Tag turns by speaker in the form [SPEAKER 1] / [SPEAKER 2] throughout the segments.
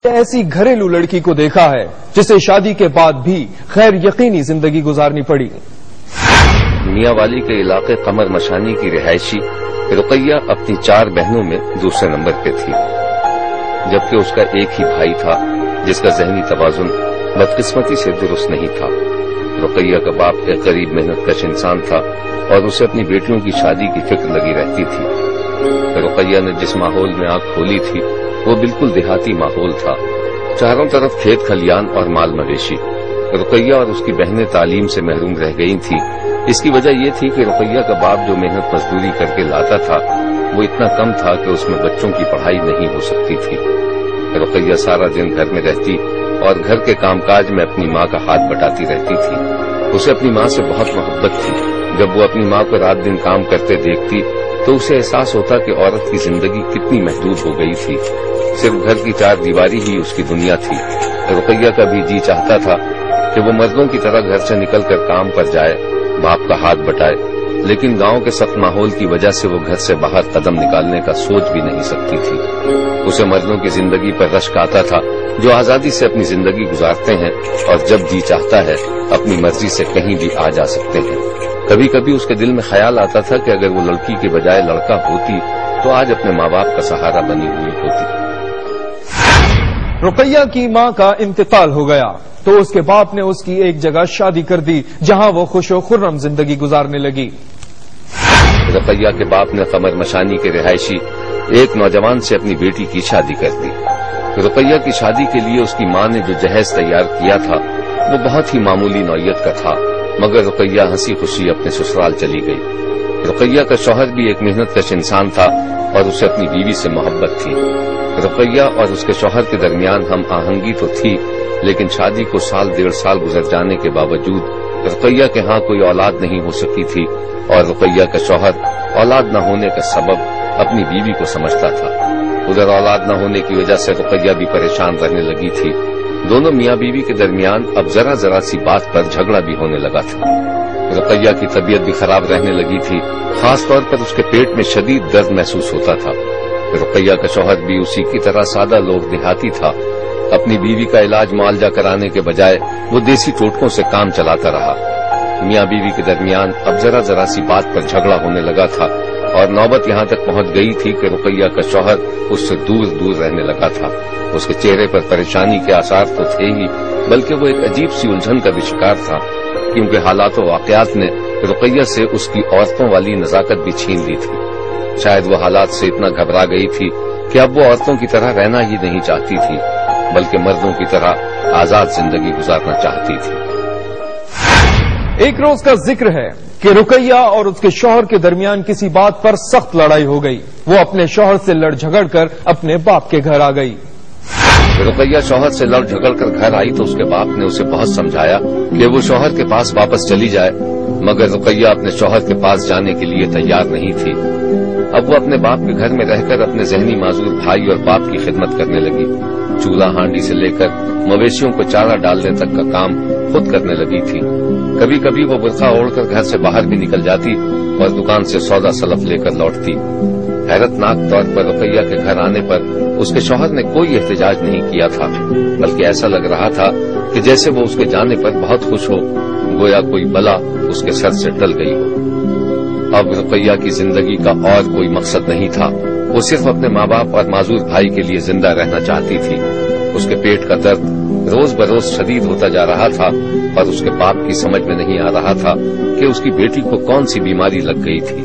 [SPEAKER 1] ایسی گھریلو لڑکی کو دیکھا ہے جسے شادی کے بعد بھی غیر یقینی زندگی گزارنی پڑی۔
[SPEAKER 2] میاں والی کے علاقے قمر مشانی کی رہائشی رقیہ اپنی 4 بہنوں میں دوسرے نمبر پہ تھی، جبکہ اس کا ایک ہی بھائی تھا جس کا ذہنی توازن بدقسمتی سے درست نہیں تھا۔ رقیہ کا باپ ایک غریب محنت کش انسان تھا اور اسے اپنی بیٹیوں کی شادی کی فکر لگی رہتی تھی۔ رقیہ نے جس ماحول میں آنکھ کھولی تھی وہ بالکل دیہاتی ماحول تھا، چاروں طرف کھیت کھلیان اور مال مویشی۔ رقیہ اور اس کی بہنیں تعلیم سے محروم رہ گئی تھیں۔ اس کی وجہ یہ تھی کہ رقیہ کا باپ جو محنت مزدوری کر کے لاتا تھا وہ اتنا کم تھا کہ اس میں بچوں کی پڑھائی نہیں ہو سکتی تھی۔ رقیہ سارا دن گھر میں رہتی اور گھر کے کام کاج میں اپنی ماں کا ہاتھ بٹاتی رہتی تھی۔ اسے اپنی ماں سے بہت محبت تھی۔ جب وہ اپنی ماں کو رات دن کام کرتے دیکھتی تو اسے احساس ہوتا کہ عورت کی زندگی کتنی محدود ہو گئی تھی، صرف گھر کی 4 دیواری ہی اس کی دنیا تھی۔ رقیہ کا بھی جی چاہتا تھا کہ وہ مردوں کی طرح گھر سے نکل کر کام پر جائے، باپ کا ہاتھ بٹائے، لیکن گاؤں کے سخت ماحول کی وجہ سے وہ گھر سے باہر قدم نکالنے کا سوچ بھی نہیں سکتی تھی۔ اسے مردوں کی زندگی پر رشک آتا تھا جو آزادی سے اپنی زندگی گزارتے ہیں اور جب جی چاہتا ہے اپنی مرضی سے کہیں بھی آ جا سکتے ہیں۔ کبھی کبھی اس کے دل میں خیال آتا تھا کہ اگر وہ لڑکی کے بجائے لڑکا ہوتی تو آج اپنے ماں باپ کا سہارا بنی ہوئی ہوتی۔
[SPEAKER 1] رقیہ کی ماں کا انتقال ہو گیا تو اس کے باپ نے اس کی ایک جگہ شادی کر دی جہاں وہ خوش و خرم زندگی گزارنے لگی۔
[SPEAKER 2] رقیہ کے باپ نے قمر مشانی کے رہائشی ایک نوجوان سے اپنی بیٹی کی شادی کر دی۔ رقیہ کی شادی کے لیے اس کی ماں نے جو جہیز تیار کیا تھا وہ بہت ہی معمولی نوعیت کا تھا، مگر رقیہ ہنسی خوشی اپنے سسرال چلی گئی۔ رقیہ کا شوہر بھی ایک محنت کش انسان تھا اور اسے اپنی بیوی سے محبت تھی۔ رقیہ اور اس کے شوہر کے درمیان ہم آہنگی تو تھی، لیکن شادی کو 1.5 سال گزر جانے کے باوجود رقیہ کے ہاں کوئی اولاد نہیں ہو سکی تھی اور رقیہ کا شوہر اولاد نہ ہونے کا سبب اپنی بیوی کو سمجھتا تھا۔ ادھر اولاد نہ ہونے کی وجہ سے رقیہ بھی پریشان رہنے لگی تھی۔ دونوں میاں بیوی کے درمیان اب ذرا سی بات پر جھگڑا بھی ہونے لگا تھا۔ رقیہ کی طبیعت بھی خراب رہنے لگی تھی، خاص طور پر اس کے پیٹ میں شدید درد محسوس ہوتا تھا۔ رقیہ کا شوہر بھی اسی کی طرح سادہ لوگ دیہاتی تھا۔ اپنی بیوی کا علاج معالجہ کرانے کے بجائے وہ دیسی ٹوٹکوں سے کام چلاتا رہا۔ میاں بیوی کے درمیان اب ذرا سی بات پر جھگڑا ہونے لگا تھا اور نوبت یہاں تک پہنچ گئی تھی کہ رقیہ کا شوہر اس سے دور رہنے لگا تھا۔ اس کے چہرے پر پریشانی کے آثار تو تھے ہی، بلکہ وہ ایک عجیب سی الجھن کا بھی شکار تھا، کیونکہ حالات و واقعات نے رقیہ سے اس کی عورتوں والی نزاکت بھی چھین لی تھی۔ شاید وہ حالات سے اتنا گھبرا گئی تھی کہ اب وہ عورتوں کی طرح رہنا ہی نہیں چاہتی تھی، بلکہ مردوں کی طرح آزاد زندگی گزارنا چاہتی تھی۔
[SPEAKER 1] ایک روز کا ذکر ہے کہ رقیہ اور اس کے شوہر کے درمیان کسی بات پر سخت لڑائی ہو گئی۔ وہ اپنے شوہر سے لڑ جھگڑ کر اپنے باپ کے گھر آ گئی۔
[SPEAKER 2] رقیہ شوہر سے لڑ جھگڑ کر گھر آئی تو اس کے باپ نے اسے بہت سمجھایا کہ وہ شوہر کے پاس واپس چلی جائے، مگر رقیہ اپنے شوہر کے پاس جانے کے لیے تیار نہیں تھی۔ اب وہ اپنے باپ کے گھر میں رہ کر اپنے ذہنی معذور بھائی اور باپ کی خدمت کرنے لگی۔ چولہا ہانڈی سے لے کر مویشیوں کو چارہ ڈالنے تک کا کام خود کرنے لگی تھی۔ کبھی کبھی وہ برقع اوڑھ کر گھر سے باہر بھی نکل جاتی اور دکان سے سودا سلف لے کر لوٹتی۔ حیرت ناک طور پر رقیہ کے گھر آنے پر اس کے شوہر نے کوئی احتجاج نہیں کیا تھا، بلکہ ایسا لگ رہا تھا کہ جیسے وہ اس کے جانے پر بہت خوش ہو، گویا کوئی بلا اس کے سر سے ٹل گئی ہو۔ اب رقیہ کی زندگی کا اور کوئی مقصد نہیں تھا، وہ صرف اپنے ماں باپ اور معذور بھائی کے لیے زندہ رہنا چاہتی تھی۔ اس کے پیٹ کا درد روز بروز شدید ہوتا جا رہا تھا اور اس کے باپ کی سمجھ میں نہیں آ رہا تھا کہ اس کی بیٹی کو کون سی بیماری لگ گئی تھی۔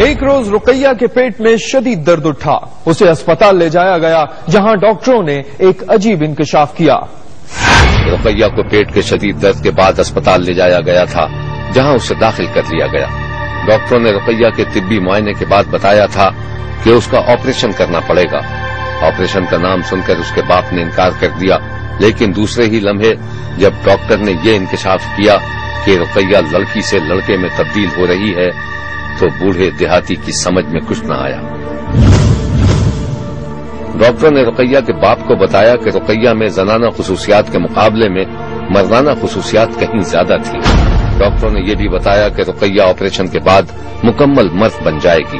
[SPEAKER 1] ایک روز رقیہ کے پیٹ میں شدید درد اٹھا، اسے اسپتال لے جایا گیا جہاں ڈاکٹروں نے ایک عجیب انکشاف کیا۔
[SPEAKER 2] رقیہ کو پیٹ کے شدید درد کے بعد اسپتال لے جایا گیا تھا جہاں اسے داخل کر لیا گیا۔ ڈاکٹروں نے رقیہ کے طبی معائنے کے بعد بتایا تھا کہ اس کا آپریشن کرنا پڑے گا۔ آپریشن کا نام سن کر اس کے باپ نے انکار کر دیا، لیکن دوسرے ہی لمحے جب ڈاکٹر نے یہ انکشاف کیا کہ رقیہ لڑکی سے لڑکے میں تبدیل ہو رہی ہے تو بوڑھے دیہاتی کی سمجھ میں کچھ نہ آیا۔ ڈاکٹر نے رقیہ کے باپ کو بتایا کہ رقیہ میں زنانہ خصوصیات کے مقابلے میں مردانہ خصوصیات کہیں زیادہ تھی۔ ڈاکٹروں نے یہ بھی بتایا کہ رقیہ آپریشن کے بعد مکمل مرد بن جائے گی۔